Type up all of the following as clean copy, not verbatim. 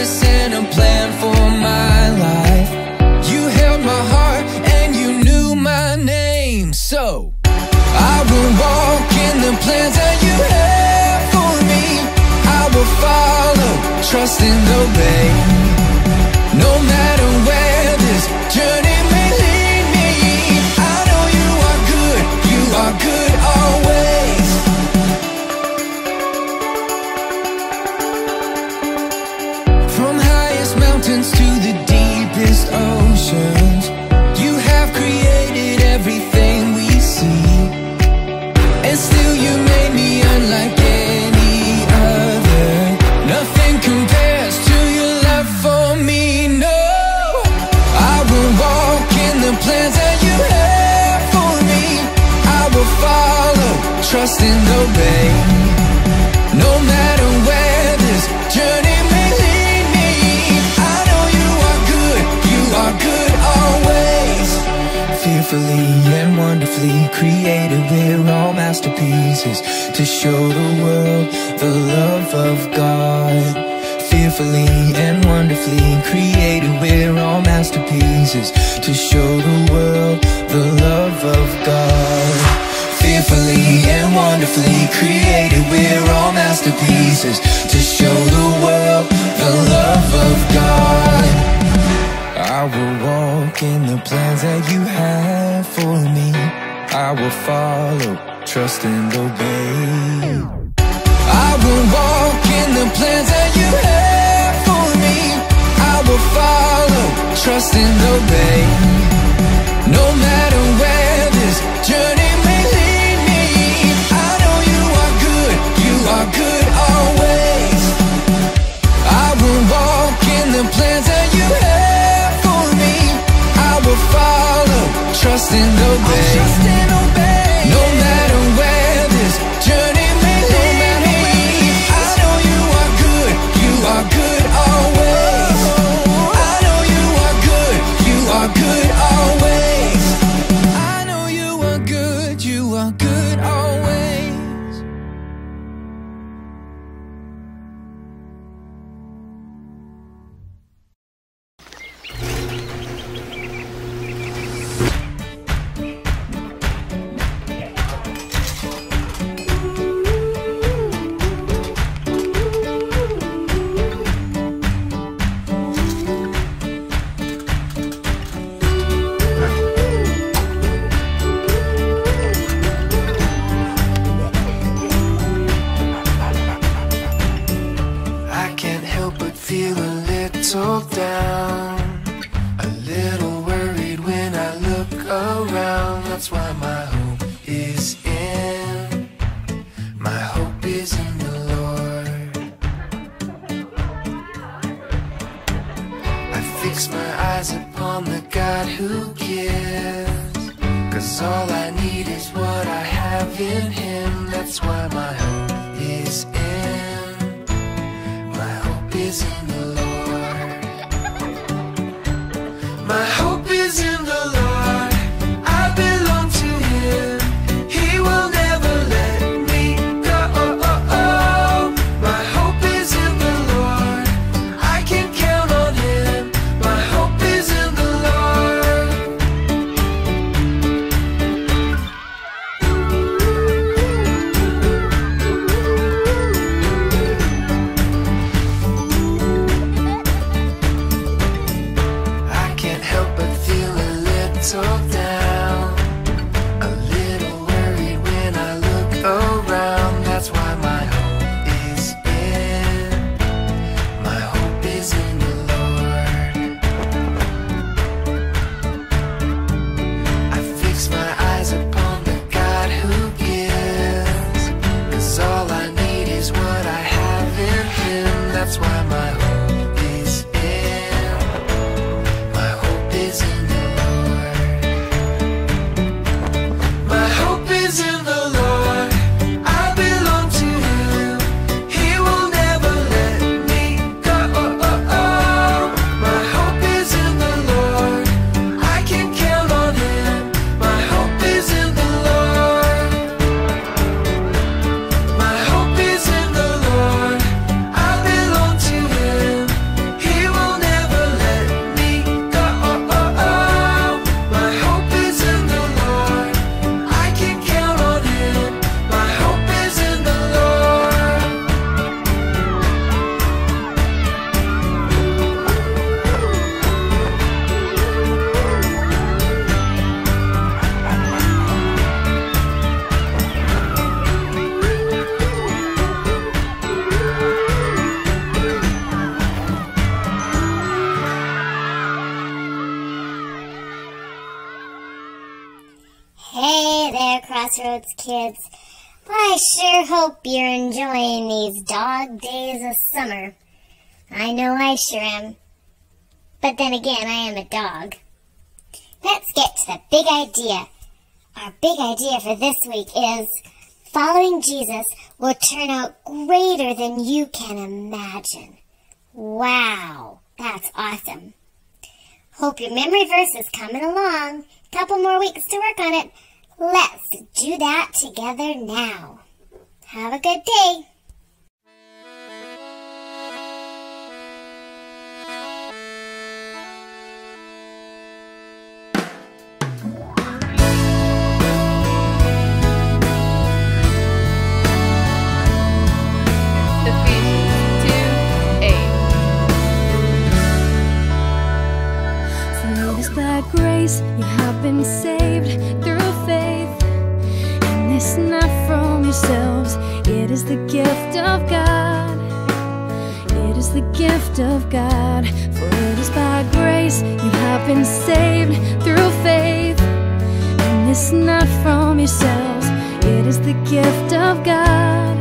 purpose and a plan for my life. You held my heart and you knew my name. So I will walk in the plans that you have for me. I will follow, trust and obey. No matter where this journey may lead me, I know you are good always. From highest mountains to the deepest oceans, you have created everything we see. And still you made me unlike any other. Nothing compares to your love for me, no. I will walk in the plans that you have for me. I will follow, trust and obey. No matter where this journey may lead me, I know you are good always. Fearfully and wonderfully created, we're all masterpieces to show the world the love of God. Fearfully and wonderfully created, we're all masterpieces to show the world the love of God. Fearfully and wonderfully created, we're all masterpieces to show the world the love of God. I will walk in the plans that you have for me. I will follow, trust and obey. I will walk in the plans that you have for me. I will follow, trust and obey. No matter where this journey may lead me, I know you are good always. I will walk in the plans that you have for me. I will follow, trust and obey. No matter where this journey may lead me, I know you are good always. I know you are good always. I know you are good always. Feel a little down, a little worried when I look around. That's why my hope is in the Lord. I fix my eyes upon the God who gives, 'cause all I need is what I have in Him. That's why my hope is in the Lord. My hope is in the Lord. I belong to Him. He will never let me go. My hope is in the Lord. I can count on Him. My hope is in the Lord. Crossroads kids. I sure hope you're enjoying these dog days of summer. I know I sure am. But then again, I am a dog. Let's get to the big idea. Our big idea for this week is following Jesus will turn out greater than you can imagine. Wow, that's awesome. Hope your memory verse is coming along. Couple more weeks to work on it. Let's do that together now. Have a good day. Grace, you have been saved through faith, and this not from yourselves. It is the gift of God. It is the gift of God. For it is by grace you have been saved through faith, and this not from yourselves. It is the gift of God.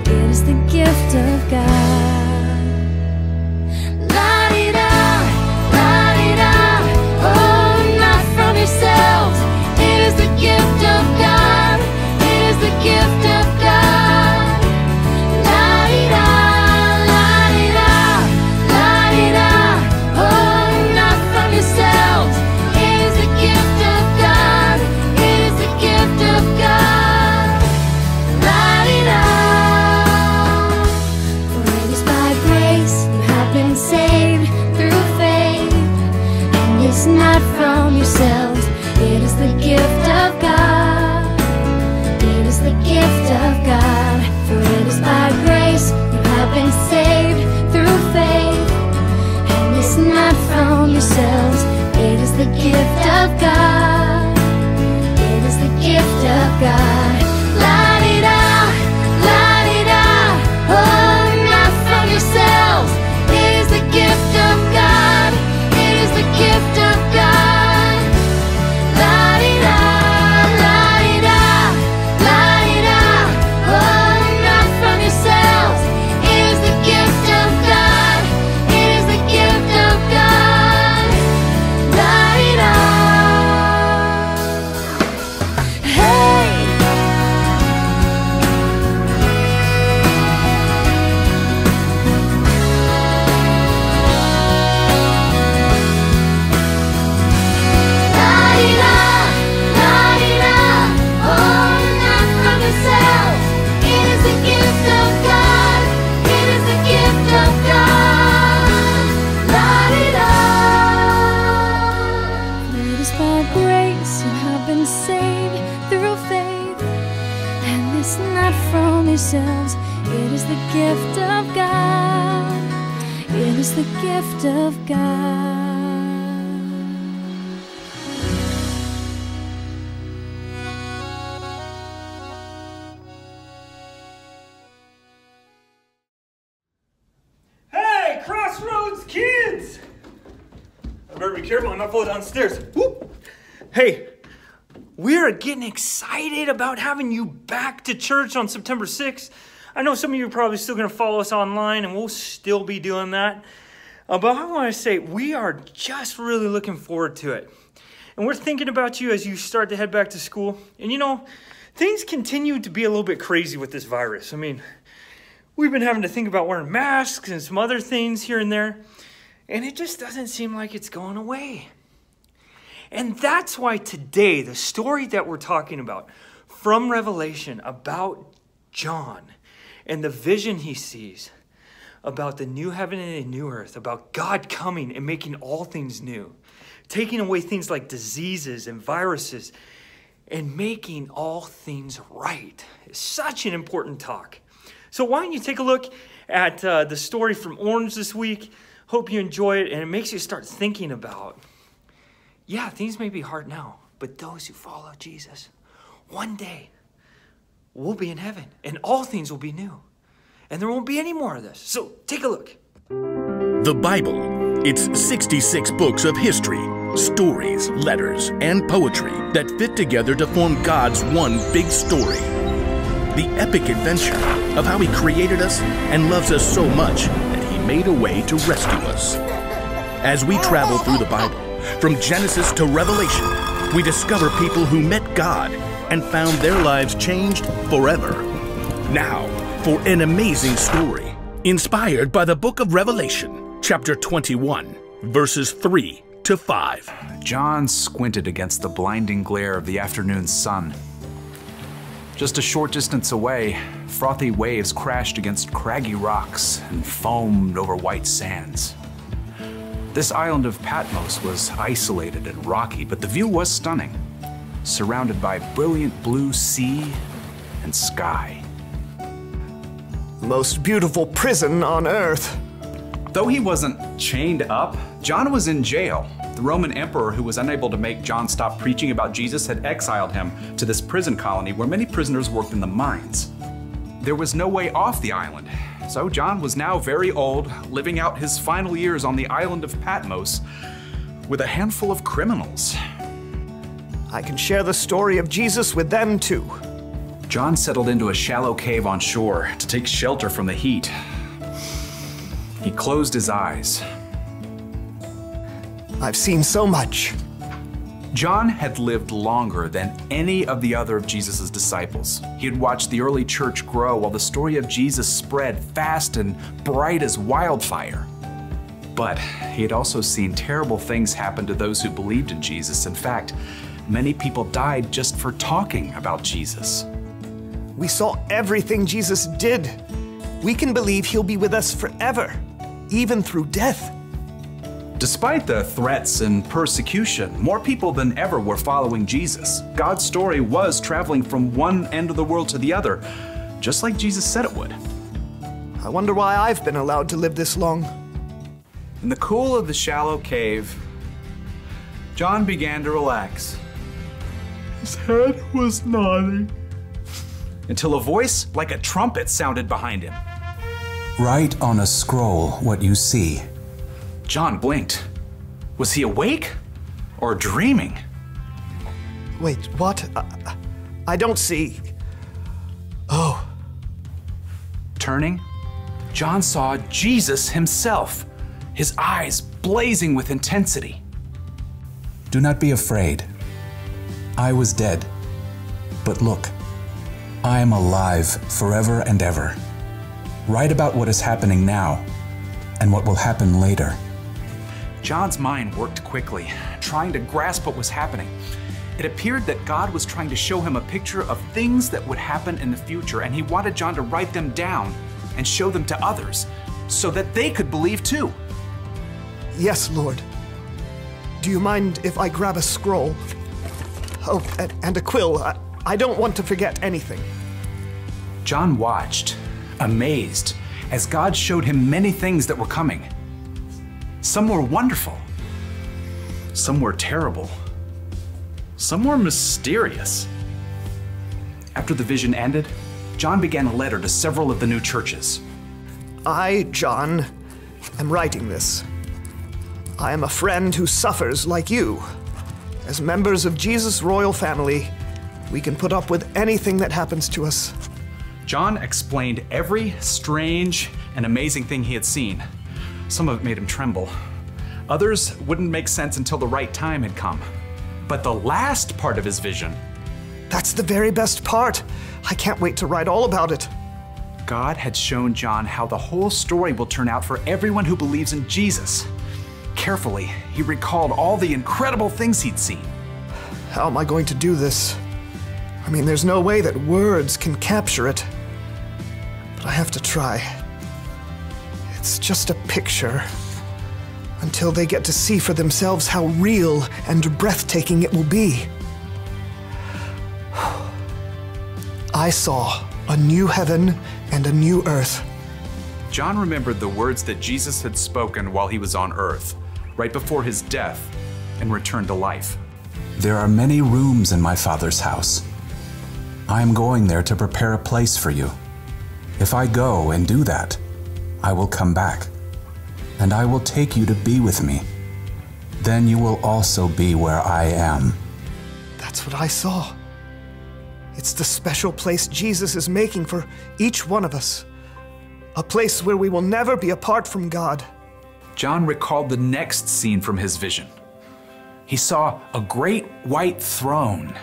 It is the gift of God. Yourselves. It is the gift of God. It is the gift of God. La-di-da, la-di-da, la-di-da. Oh, not from yourselves. It is the gift of God. It is the gift of God. La-di-da. For it is by grace you have been saved through faith, and it's not from yourselves. It is the gift of God. It is the gift of God. For it is by grace you have been saved through faith, and it's not from yourselves. It is the gift of God. It is the gift of God. La-di-da, la-di-da. Oh, not from yourselves. It is the gift of God. It is the gift of God. It is the gift of God. It is the gift of God. Hey, Crossroads kids! I better be careful and not fall downstairs. Whoop. Hey, we're getting excited about having you back to church on September 6th. I know some of you are probably still going to follow us online, and we'll still be doing that. But I want to say we are just really looking forward to it. And we're thinking about you as you start to head back to school. And you know, things continue to be a little bit crazy with this virus. I mean, we've been having to think about wearing masks and some other things here and there. And it just doesn't seem like it's going away. And that's why today, the story that we're talking about from Revelation about John and the vision he sees about the new heaven and the new earth, about God coming and making all things new, taking away things like diseases and viruses and making all things right. It's such an important talk. So why don't you take a look at the story from Orange this week. Hope you enjoy it, and it makes you start thinking about, yeah, things may be hard now, but those who follow Jesus, one day we'll be in heaven and all things will be new. And there won't be any more of this. So take a look. The Bible. It's 66 books of history, Stories, letters, and poetry that fit together to form God's one big story. The epic adventure of how He created us and loves us so much that He made a way to rescue us. As we travel through the Bible, from Genesis to Revelation, we discover people who met God and found their lives changed forever. Now, for an amazing story inspired by the book of Revelation, chapter 21, verses 3 to 5. John squinted against the blinding glare of the afternoon sun. Just a short distance away, frothy waves crashed against craggy rocks and foamed over white sands. This island of Patmos was isolated and rocky, but the view was stunning, surrounded by brilliant blue sea and sky. Most beautiful prison on earth. Though he wasn't chained up, John was in jail. The Roman emperor, who was unable to make John stop preaching about Jesus, had exiled him to this prison colony where many prisoners worked in the mines. There was no way off the island, so John was now very old, living out his final years on the island of Patmos with a handful of criminals. I can share the story of Jesus with them too. John settled into a shallow cave on shore to take shelter from the heat. He closed his eyes. I've seen so much. John had lived longer than any of the other of Jesus' disciples. He had watched the early church grow while the story of Jesus spread fast and bright as wildfire. But he had also seen terrible things happen to those who believed in Jesus. In fact, many people died just for talking about Jesus. We saw everything Jesus did. We can believe He'll be with us forever, even through death. Despite the threats and persecution, more people than ever were following Jesus. God's story was traveling from one end of the world to the other, just like Jesus said it would. I wonder why I've been allowed to live this long. In the cool of the shallow cave, John began to relax. His head was nodding, until a voice like a trumpet sounded behind him. Write on a scroll what you see. John blinked. Was he awake or dreaming? Wait, what? I don't see. Oh. Turning, John saw Jesus himself, his eyes blazing with intensity. Do not be afraid. I was dead, but look, I am alive forever and ever. Write about what is happening now and what will happen later. John's mind worked quickly, trying to grasp what was happening. It appeared that God was trying to show him a picture of things that would happen in the future, and he wanted John to write them down and show them to others so that they could believe too. Yes, Lord. Do you mind if I grab a scroll? Oh, and a quill. I don't want to forget anything. John watched, amazed, as God showed him many things that were coming. Some were wonderful. Some were terrible. Some were mysterious. After the vision ended, John began a letter to several of the new churches. I, John, am writing this. I am a friend who suffers like you. As members of Jesus' royal family, we can put up with anything that happens to us. John explained every strange and amazing thing he had seen. Some of it made him tremble. Others wouldn't make sense until the right time had come. But the last part of his vision... That's the very best part. I can't wait to write all about it. God had shown John how the whole story will turn out for everyone who believes in Jesus. Carefully, he recalled all the incredible things he'd seen. How am I going to do this? I mean, there's no way that words can capture it. But I have to try. It's just a picture. Until they get to see for themselves how real and breathtaking it will be. I saw a new heaven and a new earth. John remembered the words that Jesus had spoken while he was on earth, right before his death and return to life. There are many rooms in my Father's house. I am going there to prepare a place for you. If I go and do that, I will come back, and I will take you to be with me. then you will also be where I am. That's what I saw. It's the special place Jesus is making for each one of us. A place where we will never be apart from God. John recalled the next scene from his vision. He saw a great white throne.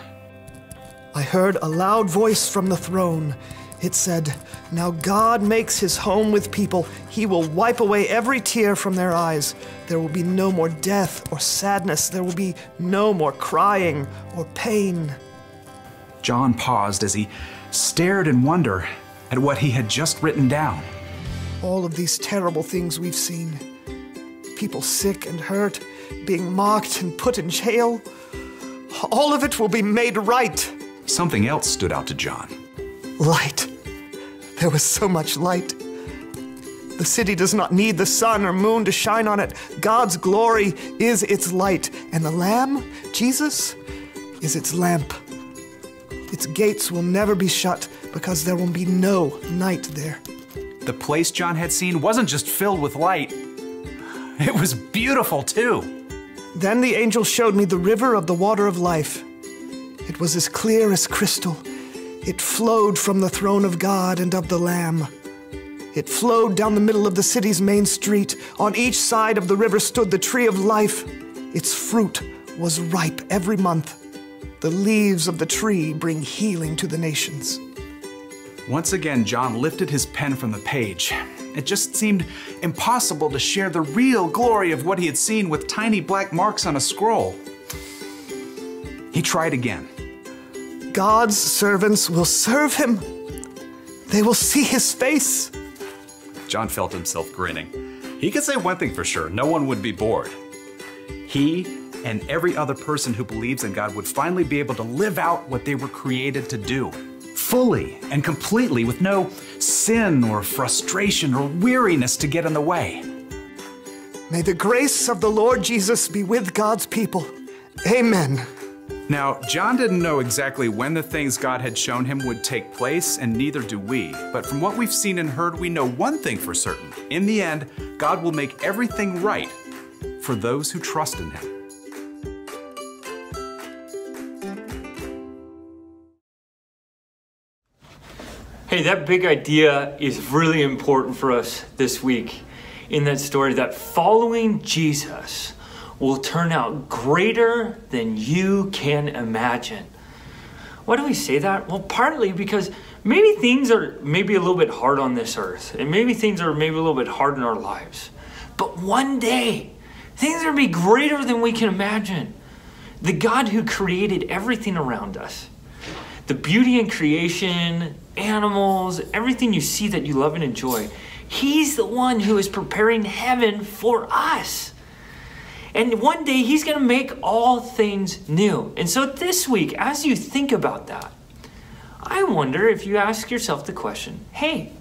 I heard a loud voice from the throne. It said, "Now God makes his home with people. He will wipe away every tear from their eyes. There will be no more death or sadness. There will be no more crying or pain." John paused as he stared in wonder at what he had just written down. All of these terrible things we've seen. People sick and hurt, being mocked and put in jail. All of it will be made right. Something else stood out to John. Light. There was so much light. The city does not need the sun or moon to shine on it. God's glory is its light, and the Lamb, Jesus, is its lamp. Its gates will never be shut because there will be no night there. The place John had seen wasn't just filled with light. It was beautiful too. Then the angel showed me the river of the water of life. It was as clear as crystal. It flowed from the throne of God and of the Lamb. It flowed down the middle of the city's main street. On each side of the river stood the tree of life. Its fruit was ripe every month. The leaves of the tree bring healing to the nations. Once again, John lifted his pen from the page. It just seemed impossible to share the real glory of what he had seen with tiny black marks on a scroll. He tried again. God's servants will serve him. They will see his face. John felt himself grinning. He could say one thing for sure, no one would be bored. He and every other person who believes in God would finally be able to live out what they were created to do, fully and completely, with no sin or frustration or weariness to get in the way. May the grace of the Lord Jesus be with God's people. Amen. Now, John didn't know exactly when the things God had shown him would take place, and neither do we. But from what we've seen and heard, we know one thing for certain. In the end, God will make everything right for those who trust in him. Hey, that big idea is really important for us this week in that story, that following Jesus will turn out greater than you can imagine. Why do we say that? Well, partly because maybe things are maybe a little bit hard on this earth, and maybe things are maybe a little bit hard in our lives. But one day, things are going to be greater than we can imagine. The God who created everything around us, the beauty in creation, animals, everything you see that you love and enjoy, he's the one who is preparing heaven for us. And one day he's going to make all things new. And so this week, as you think about that, I wonder if you ask yourself the question, hey,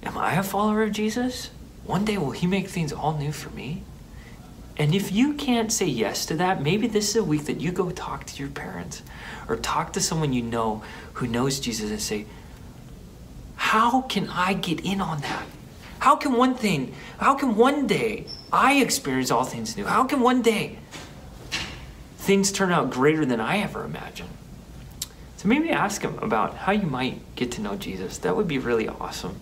am I a follower of Jesus? One day will he make things all new for me? And if you can't say yes to that, maybe this is a week that you go talk to your parents or talk to someone you know who knows Jesus and say, how can I get in on that? How can one day I experience all things new? How can one day things turn out greater than I ever imagined? So maybe ask him about how you might get to know Jesus. That would be really awesome.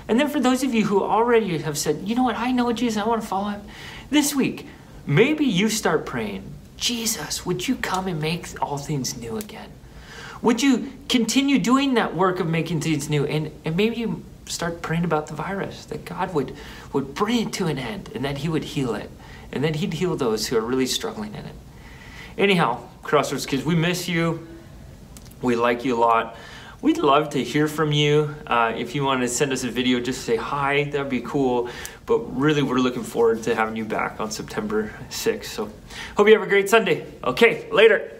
And then for those of you who already have said, you know what, I know Jesus, I want to follow him. This week, maybe you start praying, Jesus, would you come and make all things new again? Would you continue doing that work of making things new? And maybe you start praying about the virus, that God would bring it to an end, and that he would heal it, and that he'd heal those who are really struggling in it. Anyhow, Crossroads Kids, we miss you. We like you a lot. We'd love to hear from you. If you want to send us a video, just say hi, that'd be cool. But really, we're looking forward to having you back on September 6th. So hope you have a great Sunday. Okay, later.